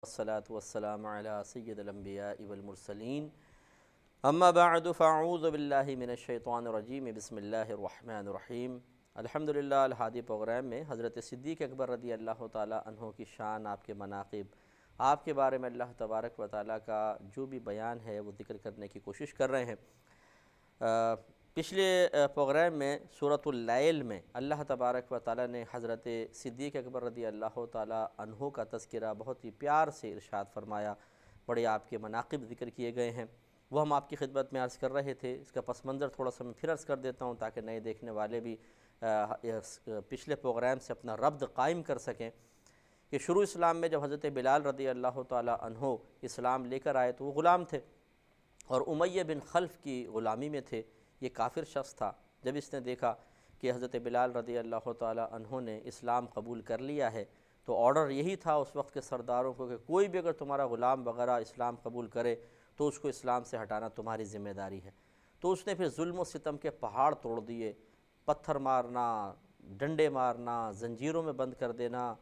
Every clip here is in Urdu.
والصلاة والسلام على سید الانبیاء والمرسلین اما بعد فاعوذ باللہ من الشیطان الرجیم بسم اللہ الرحمن الرحیم۔ الحمدللہ الہادی پروگرام میں حضرت صدیق اکبر رضی اللہ تعالی عنہ کی شان، آپ کے مناقب، آپ کے بارے میں اللہ تبارک و تعالی کا جو بھی بیان ہے وہ ذکر کرنے کی کوشش کر رہے ہیں۔ پچھلے پروگرام میں سورۃ اللیل میں اللہ تبارک و تعالی نے حضرت صدیق اکبر رضی اللہ تعالی عنہ کا تذکرہ بہت ہی پیار سے ارشاد فرمایا، بڑے آپ کے مناقب ذکر کیے گئے ہیں، وہ ہم آپ کی خدمت میں عرض کر رہے تھے۔ اس کا پس منظر تھوڑا سا میں پھر عرض کر دیتا ہوں تاکہ نئے دیکھنے والے بھی پچھلے پروگرام سے اپنا ربط قائم کر سکیں کہ شروع اسلام میں جب حضرت بلال رضی اللہ تعالی عنہ اسلام لے کر آئے تو وہ غلام تھے اور امیہ بن خلف کی غلامی میں تھے۔ یہ کافر شخص تھا۔ جب اس نے دیکھا کہ حضرت بلال رضی اللہ تعالی عنہ نے اسلام قبول کر لیا ہے تو آرڈر یہی تھا اس وقت کے سرداروں کو کہ کوئی بھی اگر تمہارا غلام وغیرہ اسلام قبول کرے تو اس کو اسلام سے ہٹانا تمہاری ذمہ داری ہے۔ تو اس نے پھر ظلم و ستم کے پہاڑ توڑ دیے، پتھر مارنا، ڈنڈے مارنا، زنجیروں میں بند کر دینا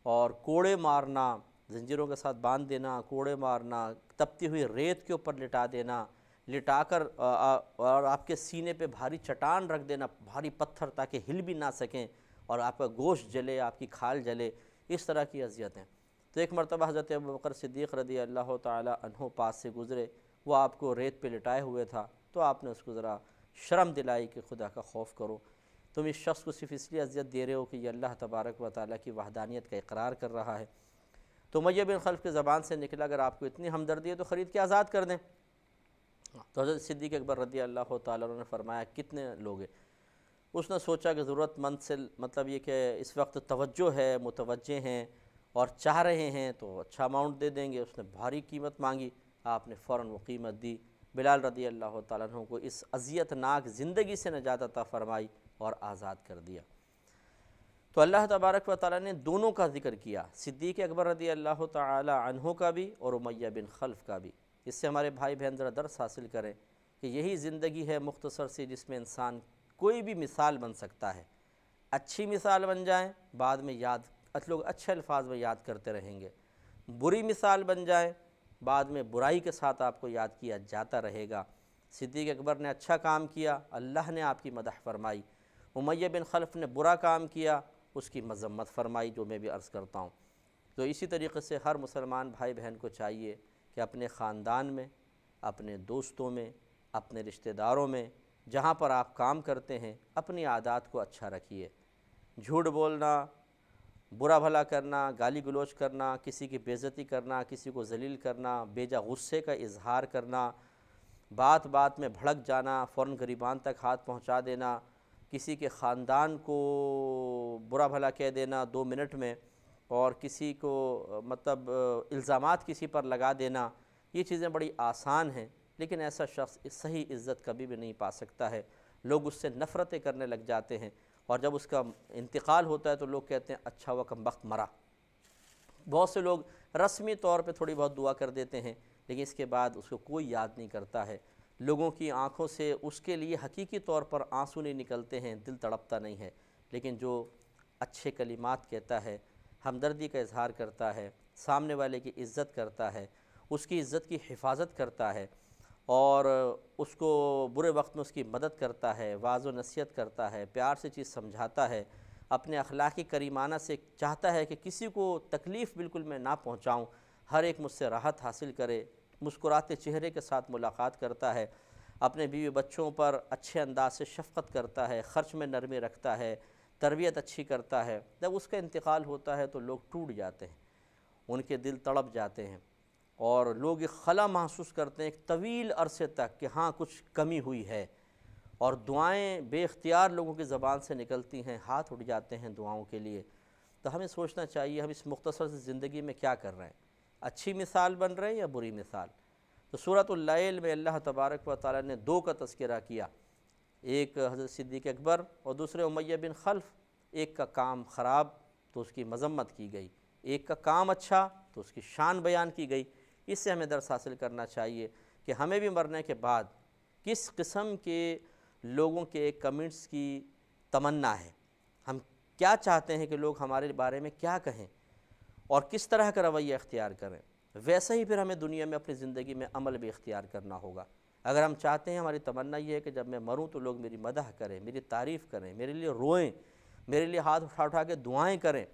اور کوڑے مارنا، زنجیروں کے ساتھ باندھ دینا، کوڑے مارنا، تپتی ہوئی ریت کے اوپر لٹا دینا، لٹا کر اور آپ کے سینے پہ بھاری چٹان رکھ دینا، بھاری پتھر، تاکہ ہل بھی نہ سکیں اور آپ کا گوشت جلے، آپ کی کھال جلے، اس طرح کی اذیتیں۔ تو ایک مرتبہ حضرت ابوبکر صدیق رضی اللہ تعالی عنہ پاس سے گزرے، وہ آپ کو ریت پہ لٹائے ہوئے تھا، تو آپ نے اس کو ذرا شرم دلائی کہ خدا کا خوف کرو، تم اس شخص کو صرف اس لیے اذیت دے رہے ہو کہ یہ اللہ تبارک و تعالیٰ کی وحدانیت کا اقرار کر رہا ہے۔ تو امیہ بن خلف کی زبان سے نکلا اگر آپ کو اتنی ہمدردی ہے تو خرید کے آزاد کر دیں۔ تو حضرت صدیق اکبر رضی اللہ تعالیٰ عنہ نے فرمایا کتنے لوگ ہیں؟ اس نے سوچا کہ ضرورت مند سے مطلب یہ کہ اس وقت توجہ ہے، متوجہ ہیں اور چاہ رہے ہیں تو اچھا اماؤنٹ دے دیں گے۔ اس نے بھاری قیمت مانگی، آپ نے فوراً وہ قیمت دی، بلال رضی اللہ تعالیٰ عنہ کو اس اذیت ناک زندگی سے نجات عطا فرمائی اور آزاد کر دیا۔ تو اللہ تبارک و تعالیٰ نے دونوں کا ذکر کیا، صدیق اکبر رضی اللہ تعالی عنہ کا بھی اور امیہ بن خلف کا بھی۔ اس سے ہمارے بھائی بہن ذرا درس حاصل کریں کہ یہی زندگی ہے مختصر سی جس میں انسان کوئی بھی مثال بن سکتا ہے، اچھی مثال بن جائیں بعد میں لوگ اچھے الفاظ میں یاد کرتے رہیں گے، بری مثال بن جائیں بعد میں برائی کے ساتھ آپ کو یاد کیا جاتا رہے گا۔ صدیق اکبر نے اچھا کام کیا، اللہ نے آپ کی مدح فرمائی، امیہ بن خلف نے برا کام کیا، اس کی مذمت فرمائی، جو میں بھی عرض کرتا ہوں۔ تو اسی طریقے سے ہر مسلمان بھائی بہن کو چاہیے کہ اپنے خاندان میں، اپنے دوستوں میں، اپنے رشتہ داروں میں، جہاں پر آپ کام کرتے ہیں، اپنی عادات کو اچھا رکھیے۔ جھوٹ بولنا، برا بھلا کرنا، گالی گلوچ کرنا، کسی کی بے عزتی کرنا، کسی کو ذلیل کرنا، بیجا غصے کا اظہار کرنا، بات بات میں بھڑک جانا، فوراً گریبان تک ہاتھ پہنچا دینا، کسی کے خاندان کو برا بھلا کہہ دینا 2 منٹ میں، اور کسی کو مطلب الزامات کسی پر لگا دینا، یہ چیزیں بڑی آسان ہیں، لیکن ایسا شخص صحیح عزت کبھی بھی نہیں پا سکتا ہے۔ لوگ اس سے نفرتیں کرنے لگ جاتے ہیں اور جب اس کا انتقال ہوتا ہے تو لوگ کہتے ہیں اچھا ہوا کمبخت مرا۔ بہت سے لوگ رسمی طور پہ تھوڑی بہت دعا کر دیتے ہیں لیکن اس کے بعد اس کو کوئی یاد نہیں کرتا ہے، لوگوں کی آنکھوں سے اس کے لیے حقیقی طور پر آنسو نہیں نکلتے ہیں، دل تڑپتا نہیں ہے، لیکن جو اچھے کلمات کہتا ہے، ہمدردی کا اظہار کرتا ہے، سامنے والے کی عزت کرتا ہے، اس کی عزت کی حفاظت کرتا ہے اور اس کو برے وقت میں اس کی مدد کرتا ہے، واعظ و نصیحت کرتا ہے، پیار سے چیز سمجھاتا ہے، اپنے اخلاقی کریمانہ سے چاہتا ہے کہ کسی کو تکلیف بالکل میں نہ پہنچاؤں، ہر ایک مجھ سے راحت حاصل کرے، مسکراتے چہرے کے ساتھ ملاقات کرتا ہے، اپنے بیوی بچوں پر اچھے انداز سے شفقت کرتا ہے، خرچ میں نرمی رکھتا ہے، تربیت اچھی کرتا ہے۔ جب اس کا انتقال ہوتا ہے تو لوگ ٹوٹ جاتے ہیں، ان کے دل تڑپ جاتے ہیں اور لوگ ایک خلا محسوس کرتے ہیں ایک طویل عرصے تک کہ ہاں کچھ کمی ہوئی ہے، اور دعائیں بے اختیار لوگوں کی زبان سے نکلتی ہیں، ہاتھ اٹھ جاتے ہیں دعاؤں کے لیے۔ تو ہمیں سوچنا چاہیے ہم اس مختصر سی زندگی میں کیا کر رہے ہیں، اچھی مثال بن رہے ہیں یا بری مثال؟ تو سورۃ اللیل میں اللہ تبارک و تعالیٰ نے 2 کا تذکرہ کیا، ایک حضرت صدیق اکبر اور دوسرے امیہ بن خلف۔ ایک کا کام خراب تو اس کی مذمت کی گئی، ایک کا کام اچھا تو اس کی شان بیان کی گئی۔ اس سے ہمیں درس حاصل کرنا چاہیے کہ ہمیں بھی مرنے کے بعد کس قسم کے لوگوں کے کمنٹس کی تمنا ہے، ہم کیا چاہتے ہیں کہ لوگ ہمارے بارے میں کیا کہیں، اور کس طرح کا رویہ اختیار کریں، ویسا ہی پھر ہمیں دنیا میں اپنی زندگی میں عمل بھی اختیار کرنا ہوگا۔ اگر ہم چاہتے ہیں، ہماری تمنا یہ ہے کہ جب میں مروں تو لوگ میری مدح کریں، میری تعریف کریں، میرے لیے روئیں، میرے لیے ہاتھ اٹھا اٹھا کے دعائیں کریں،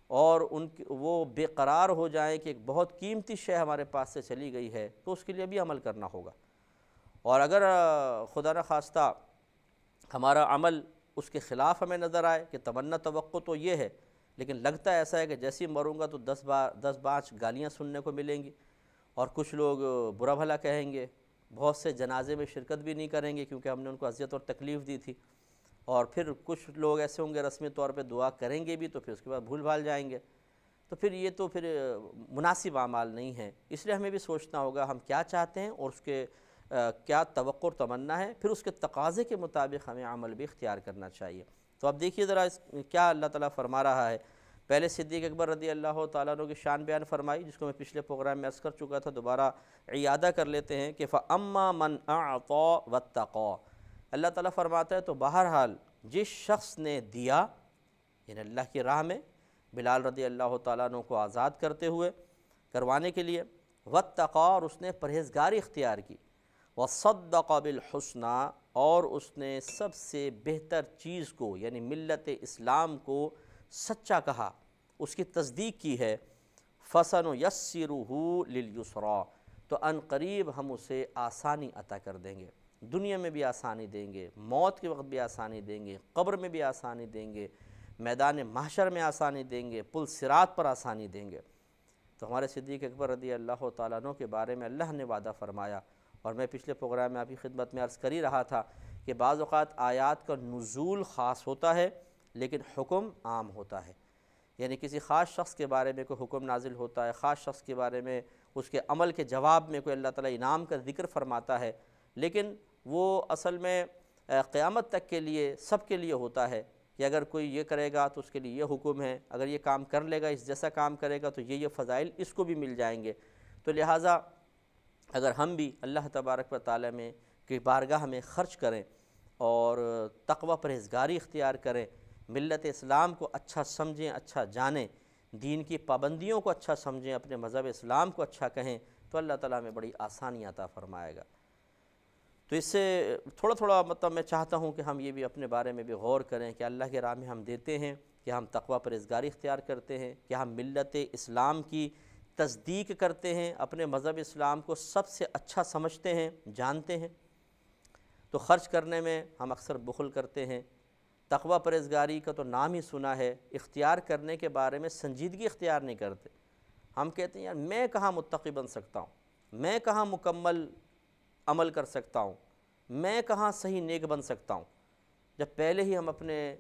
اور وہ بے قرار ہو جائیں کہ ایک بہت قیمتی شے ہمارے پاس سے چلی گئی ہے، تو اس کے لیے بھی عمل کرنا ہوگا۔ اور اگر خدا نخواستہ ہمارا عمل اس کے خلاف ہمیں نظر آئے کہ تمنا توقع تو یہ ہے، لیکن لگتا ایسا ہے کہ جیسے ہی مروں گا تو 10 گالیاں سننے کو ملیں گی، اور کچھ لوگ برا بھلا کہیں گے، بہت سے جنازے میں شرکت بھی نہیں کریں گے کیونکہ ہم نے ان کو اذیت اور تکلیف دی تھی، اور پھر کچھ لوگ ایسے ہوں گے رسمی طور پہ دعا کریں گے بھی تو پھر اس کے بعد بھول بھال جائیں گے، تو پھر یہ تو پھر مناسب اعمال نہیں ہیں۔ اس لیے ہمیں بھی سوچنا ہوگا ہم کیا چاہتے ہیں اور اس کے کیا توقع اور تمنا ہے، پھر اس کے تقاضے کے مطابق ہمیں عمل بھی اختیار کرنا چاہیے۔ تو اب دیکھیے ذرا کیا اللہ تعالیٰ فرما رہا ہے۔ پہلے صدیق اکبر رضی اللہ تعالیٰ عنہ کی شان بیان فرمائی، جس کو میں پچھلے پروگرام میں عرض کر چکا تھا، دوبارہ اعادہ کر لیتے ہیں کہ فَأَمَّا مَنْ أَعْطَى وَاتَّقَى۔ اللہ تعالیٰ فرماتا ہے تو بہرحال جس شخص نے دیا، یعنی اللہ کی راہ میں بلال رضی اللہ تعالیٰ عنہ کو آزاد کروانے کے لیے، وَاتَّقَى، اور اس نے پرہیزگاری اختیار کی، وَصَدَّقَ بِالْحُسْنَى، اور اس نے سب سے بہتر چیز کو یعنی ملت اسلام کو سچا کہا، اس کی تصدیق کی ہے، فَسَنُيَسِّرُهُ لِلْيُسْرَى، تو ان قریب ہم اسے آسانی عطا کر دیں گے، دنیا میں بھی آسانی دیں گے، موت کے وقت بھی آسانی دیں گے، قبر میں بھی آسانی دیں گے، میدان محشر میں آسانی دیں گے، پل صراط پر آسانی دیں گے۔ تو ہمارے صدیق اکبر رضی اللہ تعالیٰ عنہ کے بارے میں اللہ نے وعدہ فرمایا، اور میں پچھلے پروگرام میں آپ کی خدمت میں عرض کر ہی رہا تھا کہ بعض اوقات آیات کا نزول خاص ہوتا ہے لیکن حکم عام ہوتا ہے، یعنی کسی خاص شخص کے بارے میں کوئی حکم نازل ہوتا ہے، خاص شخص کے بارے میں اس کے عمل کے جواب میں کوئی اللہ تعالیٰ انعام کا ذکر فرماتا ہے، لیکن وہ اصل میں قیامت تک کے لیے سب کے لیے ہوتا ہے کہ اگر کوئی یہ کرے گا تو اس کے لیے یہ حکم ہے، اگر یہ کام کر لے گا، اس جیسا کام کرے گا تو یہ فضائل اس کو بھی مل جائیں گے۔ تو لہٰذا اگر ہم بھی اللہ تبارک و تعالیٰ میں کی بارگاہ میں خرچ کریں اور تقوی پرہیزگاری اختیار کریں، ملت اسلام کو اچھا سمجھیں، اچھا جانیں، دین کی پابندیوں کو اچھا سمجھیں، اپنے مذہب اسلام کو اچھا کہیں، تو اللہ تعالیٰ ہمیں بڑی آسانی عطا فرمائے گا۔ تو اس سے تھوڑا تھوڑا مطلب میں چاہتا ہوں کہ ہم یہ بھی اپنے بارے میں بھی غور کریں کہ اللہ کے راہ میں ہم دیتے ہیں کہ ہم تقوی پرہیزگاری اختیار کرتے ہیں، کہ ہم ملت اسلام کی تصدیق کرتے ہیں، اپنے مذہب اسلام کو سب سے اچھا سمجھتے ہیں، جانتے ہیں۔ تو خرچ کرنے میں ہم اکثر بخل کرتے ہیں، تقوی پرہیزگاری کا تو نام ہی سنا ہے، اختیار کرنے کے بارے میں سنجیدگی اختیار نہیں کرتے۔ ہم کہتے ہیں یار میں کہاں متقی بن سکتا ہوں، میں کہاں مکمل عمل کر سکتا ہوں، میں کہاں صحیح نیک بن سکتا ہوں، جب پہلے ہی ہم اپنے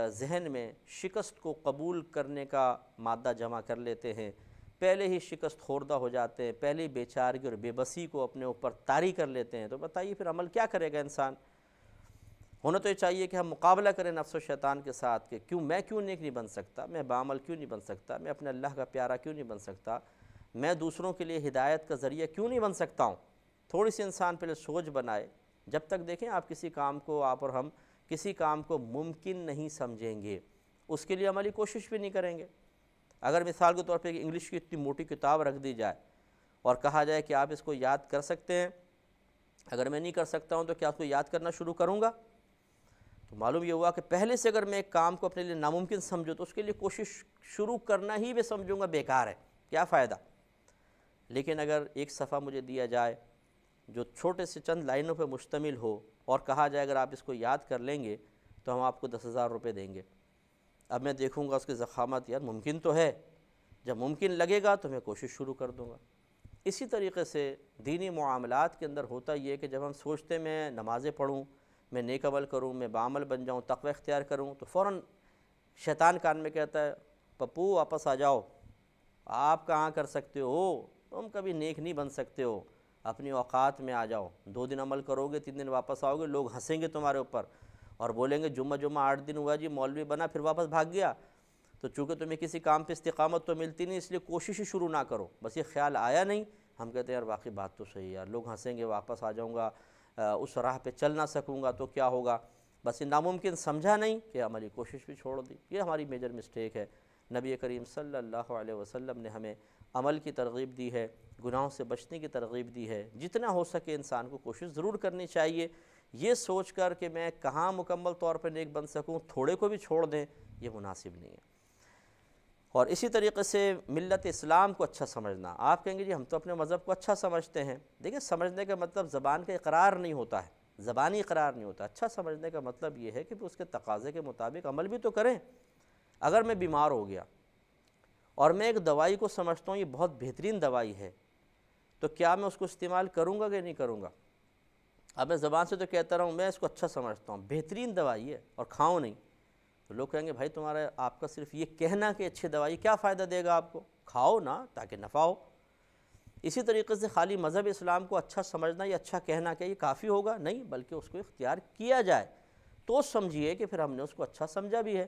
ذہن میں شکست کو قبول کرنے کا مادہ جمع کر لیتے ہیں، پہلے ہی شکست خوردہ ہو جاتے ہیں، پہلے ہی بیچارگی اور بے بسی کو اپنے اوپر طاری کر لیتے ہیں، تو بتائیے پھر عمل کیا کرے گا انسان؟ ہونا تو یہ چاہیے کہ ہم مقابلہ کریں نفس و شیطان کے ساتھ کہ میں کیوں نیک نہیں بن سکتا، میں بعمل کیوں نہیں بن سکتا، میں اپنے اللہ کا پیارا کیوں نہیں بن سکتا، میں دوسروں کے لیے ہدایت کا ذریعہ کیوں نہیں بن سکتا ہوں۔ تھوڑی سی انسان پہلے سوچ بنائے، جب تک دیکھیں آپ کسی کام کو آپ اور ہم کسی کام کو ممکن نہیں سمجھیں گے، اس کے لیے عملی کوشش بھی نہیں کریں گے۔ اگر مثال کے طور پہ انگلش کی اتنی موٹی کتاب رکھ دی جائے اور کہا جائے کہ آپ اس کو یاد کر سکتے ہیں، اگر میں نہیں کر سکتا ہوں تو کیا اس کو یاد کرنا شروع کروں گا؟ تو معلوم یہ ہوا کہ پہلے سے اگر میں ایک کام کو اپنے لیے ناممکن سمجھوں تو اس کے لیے کوشش شروع کرنا ہی میں سمجھوں گا بیکار ہے، کیا فائدہ۔ لیکن اگر ایک صفحہ مجھے دیا جائے جو چھوٹے سے چند لائنوں پہ مشتمل ہو اور کہا جائے اگر آپ اس کو یاد کر لیں گے تو ہم آپ کو 10,000 روپے دیں گے، اب میں دیکھوں گا اس کی ضخامت، یار ممکن تو ہے، جب ممکن لگے گا تو میں کوشش شروع کر دوں گا۔ اسی طریقے سے دینی معاملات کے اندر ہوتا یہ کہ جب ہم سوچتے میں نمازیں پڑھوں، میں نیک عمل کروں، میں بعمل بن جاؤں، تقوی اختیار کروں، تو فوراً شیطان کان میں کہتا ہے پپو واپس آ جاؤ، آپ کہاں کر سکتے ہو، تم کبھی نیک نہیں بن سکتے ہو، اپنی اوقات میں آ جاؤ، 2 دن عمل کرو گے 3 دن واپس آؤ گے، لوگ ہنسیں گے تمہارے اوپر اور بولیں گے جمعہ 8 دن ہوا جی مولوی بنا پھر واپس بھاگ گیا۔ تو چونکہ تمہیں کسی کام پہ استقامت تو ملتی نہیں، اس لیے کوشش ہی شروع نہ کرو، بس یہ خیال آیا نہیں، ہم کہتے ہیں یار واقعی بات تو صحیح ہے یار، لوگ ہنسیں گے، واپس آ جاؤں گا، اس راہ پہ چل نہ سکوں گا تو کیا ہوگا، بس یہ ناممکن سمجھا نہیں کہ عملی کوشش بھی چھوڑ دی۔ یہ ہماری میجر مسٹیک ہے، نبی کریم صلی اللہ علیہ وسلم نے ہمیں عمل کی ترغیب دی ہے، گناہوں سے بچنے کی ترغیب دی ہے۔ جتنا ہو سکے انسان کو کوشش ضرور کرنی چاہیے، یہ سوچ کر کہ میں کہاں مکمل طور پر نیک بن سکوں، تھوڑے کو بھی چھوڑ دیں، یہ مناسب نہیں ہے۔ اور اسی طریقے سے ملت اسلام کو اچھا سمجھنا۔ آپ کہیں گے جی ہم تو اپنے مذہب کو اچھا سمجھتے ہیں۔ دیکھیں، سمجھنے کا مطلب زبان کا اقرار نہیں ہوتا ہے، زبانی اقرار نہیں ہوتا۔ اچھا سمجھنے کا مطلب یہ ہے کہ اس کے تقاضے کے مطابق عمل بھی تو کریں۔ اگر میں بیمار ہو گیا اور میں ایک دوائی کو سمجھتا ہوں یہ بہت بہترین دوائی ہے، تو کیا میں اس کو استعمال کروں گا کہ نہیں کروں گا؟ اب میں زبان سے تو کہتا رہا ہوں میں اس کو اچھا سمجھتا ہوں، بہترین دوائی ہے، اور کھاؤں نہیں، تو لوگ کہیں گے بھائی تمہارا آپ کا صرف یہ کہنا کہ اچھی دوائی کیا فائدہ دے گا آپ کو؟ کھاؤ نا تاکہ نفع ہو۔ اسی طریقے سے خالی مذہب اسلام کو اچھا سمجھنا یا اچھا کہنا کیا یہ کافی ہوگا؟ نہیں، بلکہ اس کو اختیار کیا جائے تو سمجھیے کہ پھر ہم نے اس کو اچھا سمجھا بھی ہے۔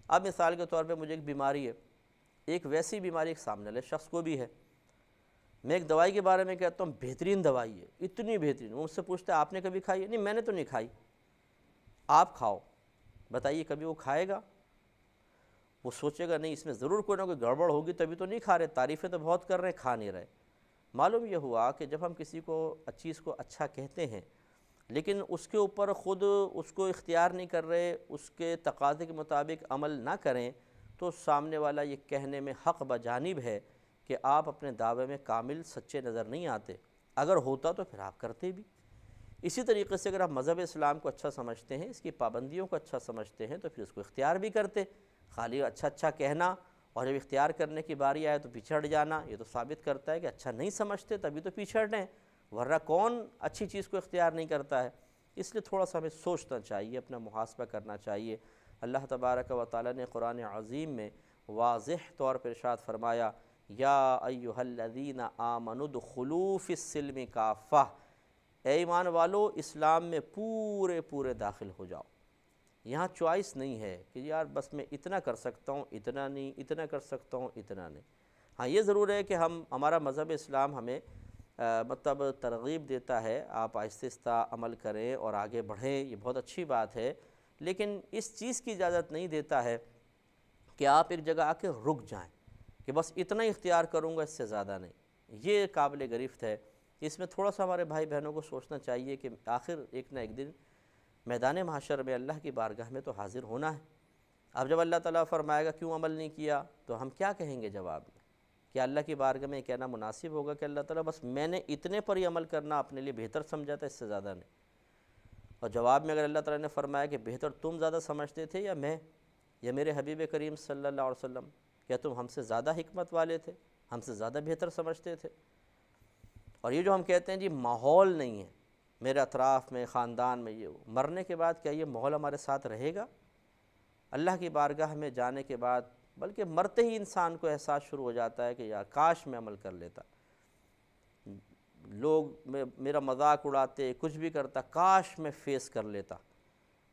اب مثال کے طور پہ مجھے ایک بیماری ہے، ایک ویسی بیماری ایک سامنے والے شخص کو بھی ہے، میں ایک دوائی کے بارے میں کہتا ہوں بہترین دوائی ہے، اتنی بہترین، وہ مجھ سے پوچھتا ہے آپ نے کبھی کھائی ہے؟ نہیں، میں نے تو نہیں کھائی، آپ کھاؤ، بتائیے کبھی وہ کھائے گا؟ وہ سوچے گا نہیں اس میں ضرور کوئی نہ کوئی گڑبڑ ہوگی تبھی تو نہیں کھا رہے، تعریفیں تو بہت کر رہے ہیں، کھا نہیں رہے۔ معلوم یہ ہوا کہ جب ہم کسی کو چیز کو اچھا کہتے ہیں لیکن اس کے اوپر خود اس کو اختیار نہیں کر رہے، اس کے تقاضے کے مطابق عمل نہ کریں، تو سامنے والا یہ کہنے میں حق بجانب ہے کہ آپ اپنے دعوے میں کامل سچے نظر نہیں آتے، اگر ہوتا تو پھر آپ کرتے بھی۔ اسی طریقے سے اگر آپ مذہب اسلام کو اچھا سمجھتے ہیں، اس کی پابندیوں کو اچھا سمجھتے ہیں، تو پھر اس کو اختیار بھی کرتے۔ خالی اچھا اچھا کہنا اور جب اختیار کرنے کی باری آئے تو پیچھے ہٹ جانا، یہ تو ثابت کرتا ہے کہ اچھا نہیں سمجھتے تبھی تو پیچھے ہٹیں، ورنہ کون اچھی چیز کو اختیار نہیں کرتا ہے۔ اس لیے تھوڑا سا ہمیں سوچنا چاہیے، اپنا محاسبہ کرنا چاہیے۔ اللہ تبارک و تعالیٰ نے قرآن عظیم میں واضح طور پر ارشاد فرمایا، یا ایھا الذین آمنوا ادخلوا فی السلم کافہ، اے ایمان والو اسلام میں پورے پورے داخل ہو جاؤ۔ یہاں چوائس نہیں ہے کہ یار بس میں اتنا کر سکتا ہوں، اتنا نہیں، اتنا کر سکتا ہوں، اتنا نہیں۔ ہاں یہ ضرور ہے کہ ہمارا مذہب اسلام ہمیں مطلب ترغیب دیتا ہے آپ آہستہ آہستہ عمل کریں اور آگے بڑھیں، یہ بہت اچھی بات ہے، لیکن اس چیز کی اجازت نہیں دیتا ہے کہ آپ ایک جگہ آ کے رک جائیں کہ بس اتنا ہی اختیار کروں گا، اس سے زیادہ نہیں۔ یہ قابل گرفت ہے۔ اس میں تھوڑا سا ہمارے بھائی بہنوں کو سوچنا چاہیے کہ آخر ایک نہ ایک دن میدان محشر میں اللہ کی بارگاہ میں تو حاضر ہونا ہے۔ اب جب اللہ تعالیٰ فرمائے گا کیوں عمل نہیں کیا، تو ہم کیا کہیں گے جواب میں؟ کیا اللہ کی بارگاہ میں کہنا مناسب ہوگا کہ اللہ تعالیٰ بس میں نے اتنے پر ہی عمل کرنا اپنے لیے بہتر سمجھا تھا، اس سے زیادہ نہیں؟ اور جواب میں اگر اللہ تعالیٰ نے فرمایا کہ بہتر تم زیادہ سمجھتے تھے یا میں یا میرے حبیب کریم صلی اللہ علیہ وسلم، کیا تم ہم سے زیادہ حکمت والے تھے، ہم سے زیادہ بہتر سمجھتے تھے؟ اور یہ جو ہم کہتے ہیں جی ماحول نہیں ہے میرے اطراف میں، خاندان میں، یہ مرنے کے بعد کیا یہ ماحول ہمارے ساتھ رہے گا؟ اللہ کی بارگاہ میں جانے کے بعد بلکہ مرتے ہی انسان کو احساس شروع ہو جاتا ہے کہ یار کاش میں عمل کر لیتا، لوگ میرا مذاق اڑاتے، کچھ بھی کرتا، کاش میں فیس کر لیتا،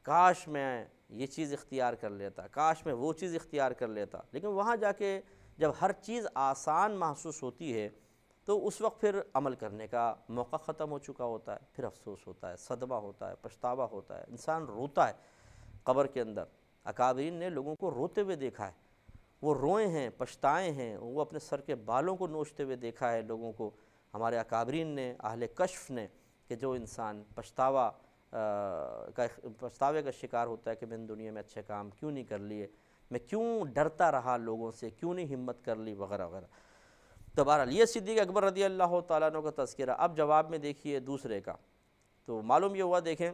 کاش میں یہ چیز اختیار کر لیتا، کاش میں وہ چیز اختیار کر لیتا۔ لیکن وہاں جا کے جب ہر چیز آسان محسوس ہوتی ہے تو اس وقت پھر عمل کرنے کا موقع ختم ہو چکا ہوتا ہے، پھر افسوس ہوتا ہے، صدمہ ہوتا ہے، پچھتاوا ہوتا ہے، انسان روتا ہے قبر کے اندر۔ اکابرین نے لوگوں کو روتے ہوئے دیکھا ہے، وہ روئے ہیں، پچھتائے ہیں، وہ اپنے سر کے بالوں کو نوچتے ہوئے دیکھا ہے لوگوں کو، ہمارے اکابرین نے، اہل کشف نے، کہ جو انسان پچھتاوے کا شکار ہوتا ہے کہ میں نے دنیا میں اچھے کام کیوں نہیں کر لیے، میں کیوں ڈرتا رہا لوگوں سے، کیوں نہیں ہمت کر لی، وغیرہ وغیرہ۔ تو بہرحال یہ صدیق اکبر رضی اللہ تعالیٰ عنہ کا تذکرہ۔ اب جواب میں دیکھیے دوسرے کا، تو معلوم یہ ہوا، دیکھیں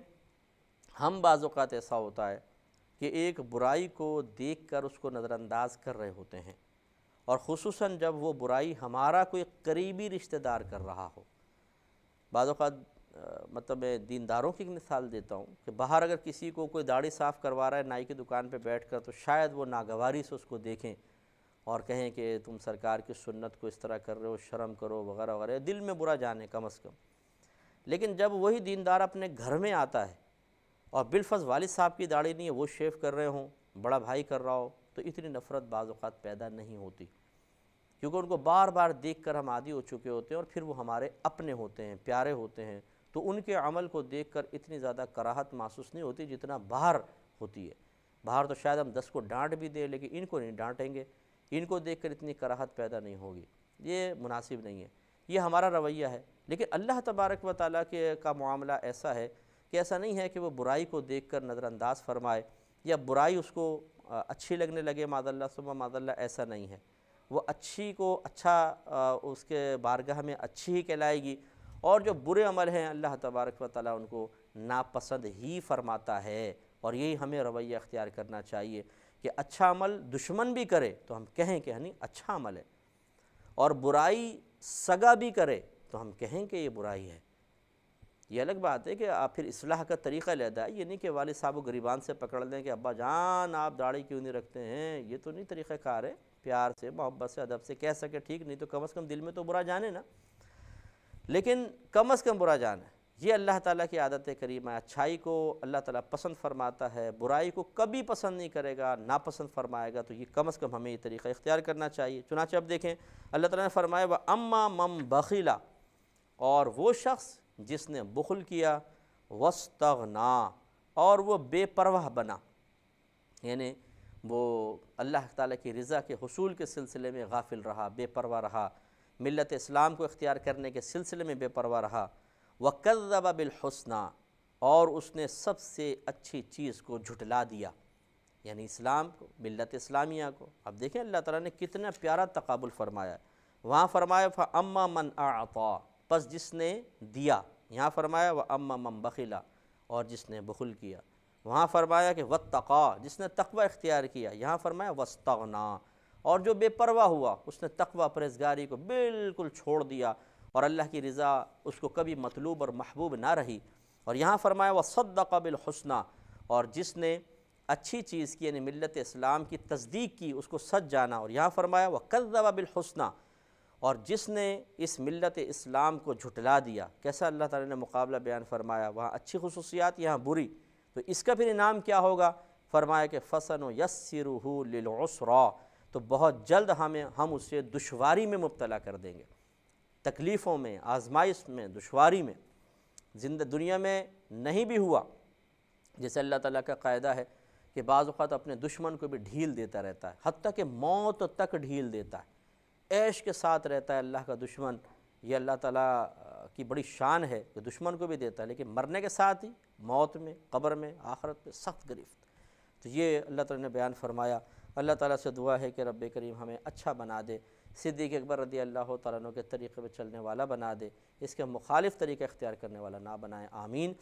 ہم بعض اوقات ایسا ہوتا ہے کہ ایک برائی کو دیکھ کر اس کو نظر انداز کر رہے ہوتے ہیں، اور خصوصاً جب وہ برائی ہمارا کوئی قریبی رشتہ دار کر رہا ہو۔ بعض اوقات مطلب میں دینداروں کی مثال دیتا ہوں کہ باہر اگر کسی کو کوئی داڑھی صاف کروا رہا ہے نائی کی دکان پہ بیٹھ کر، تو شاید وہ ناگواری سے اس کو دیکھیں اور کہیں کہ تم سرکار کی سنت کو اس طرح کر رہے ہو، شرم کرو، وغیرہ وغیرہ، دل میں برا جانے کم از کم۔ لیکن جب وہی دیندار اپنے گھر میں آتا ہے اور بالفرض والد صاحب کی داڑھی نہیں ہے، وہ شیو کر رہے ہوں، بڑا بھائی کر رہا ہو، تو اتنی نفرت بعض اوقات پیدا نہیں ہوتی، کیونکہ ان کو بار بار دیکھ کر ہم عادی ہو چکے ہوتے ہیں، اور پھر وہ ہمارے اپنے ہوتے ہیں، پیارے ہوتے ہیں، تو ان کے عمل کو دیکھ کر اتنی زیادہ کراہت محسوس نہیں ہوتی جتنا باہر ہوتی ہے۔ باہر تو شاید ہم 10 کو ڈانٹ بھی دیں لیکن ان کو نہیں ڈانٹیں گے، ان کو دیکھ کر اتنی کراہت پیدا نہیں ہوگی، یہ مناسب نہیں ہے، یہ ہمارا رویہ ہے۔ لیکن اللہ تبارک و تعالیٰ کا معاملہ ایسا ہے کہ ایسا نہیں ہے کہ وہ برائی کو دیکھ کر نظر انداز فرمائے یا برائی اس کو اچھی لگنے لگے، معاذ اللہ ثم معاذ اللہ، ایسا نہیں ہے۔ وہ اچھی کو اچھا اس کے بارگاہ میں اچھی ہی کہلائے گی، اور جو برے عمل ہیں اللہ تبارک و تعالیٰ ان کو ناپسند ہی فرماتا ہے، اور یہی ہمیں رویہ اختیار کرنا چاہیے کہ اچھا عمل دشمن بھی کرے تو ہم کہیں کہ نہیں اچھا عمل ہے، اور برائی سگا بھی کرے تو ہم کہیں کہ یہ برائی ہے۔ یہ الگ بات ہے کہ آپ پھر اصلاح کا طریقہ لیتا ہے، یہ نہیں کہ والد صاحب و گریبان سے پکڑ لیں کہ ابا جان آپ داڑھی کیوں نہیں رکھتے ہیں، یہ تو نہیں طریقہ کار ہے، پیار سے محبت سے ادب سے کہہ سکے ٹھیک، نہیں تو کم از کم دل میں تو برا جانے نا، لیکن کم از کم برا جانے۔ یہ اللہ تعالیٰ کی عادت کریمہ ہے، اچھائی کو اللہ تعالیٰ پسند فرماتا ہے، برائی کو کبھی پسند نہیں کرے گا، ناپسند فرمائے گا، تو یہ کم از کم ہمیں یہ طریقہ اختیار کرنا چاہیے۔ چنانچہ اب دیکھیں اللہ تعالیٰ نے فرمایا وَأَمَّا مَن بَخِلَ، اور وہ شخص جس نے بخل کیا، وَاسْتَغْنَا، اور وہ بے پرواہ بنا، یعنی وہ اللہ تعالیٰ کی رضا کے حصول کے سلسلے میں غافل رہا، بے پرواہ رہا، ملت اسلام کو اختیار کرنے کے سلسلے میں بے پرواہ رہا، وَكَذَّبَ بِالْحُسْنَى، اور اس نے سب سے اچھی چیز کو جھٹلا دیا، یعنی اسلام کو، ملت اسلامیہ کو۔ اب دیکھیں اللہ تعالیٰ نے کتنا پیارا تقابل فرمایا ہے، وہاں فرمایا فَأَمَّا مَنْ أَعْطَى، پس جس نے دیا، یہاں فرمایا وَأَمَّا مَنْ بَخِلَ، اور جس نے بخل کیا، وہاں فرمایا کہ وَاتَّقَى، جس نے تقوی اختیار کیا، یہاں فرمایا وَاسْتَغْنَى، اور جو بے پرواہ ہوا، اس نے تقوی پرہیزگاری کو بالکل چھوڑ دیا، اور اللہ کی رضا اس کو کبھی مطلوب اور محبوب نہ رہی، اور یہاں فرمایا وَصَدَّقَ بِالْحُسْنَى، اور جس نے اچھی چیز کی یعنی ملت اسلام کی تصدیق کی، اس کو سچ جانا، اور یہاں فرمایا وَكَذَّبَ بِالْحُسْنَى، اور جس نے اس ملت اسلام کو جھٹلا دیا۔ کیسا اللہ تعالیٰ نے مقابلہ بیان فرمایا، وہاں اچھی خصوصیات، یہاں بری، تو اس کا پھر انعام کیا ہوگا؟ فرمایا کہ فَسَنُيَسِّرُهُ لِلْعُسْرَى، تو بہت جلد ہم اسے دشواری میں مبتلا کر دیں گے، تکلیفوں میں، آزمائش میں، دشواری میں۔ دنیا میں نہیں بھی ہوا، جیسے اللہ تعالیٰ کا قاعدہ ہے کہ بعض اوقات اپنے دشمن کو بھی ڈھیل دیتا رہتا ہے، حتیٰ کہ موت تک ڈھیل دیتا ہے، عیش کے ساتھ رہتا ہے اللہ کا دشمن۔ یہ اللہ تعالیٰ کی بڑی شان ہے کہ دشمن کو بھی دیتا ہے، لیکن مرنے کے ساتھ ہی موت میں، قبر میں، آخرت میں سخت گرفت۔ تو یہ اللہ تعالیٰ نے بیان فرمایا۔ اللہ تعالیٰ سے دعا ہے کہ رب کریم ہمیں اچھا بنا دے، صدیق اکبر رضی اللہ تعالیٰ عنہ کے طریقے پہ چلنے والا بنا دے، اس کے مخالف طریقہ اختیار کرنے والا نہ بنائے، آمین۔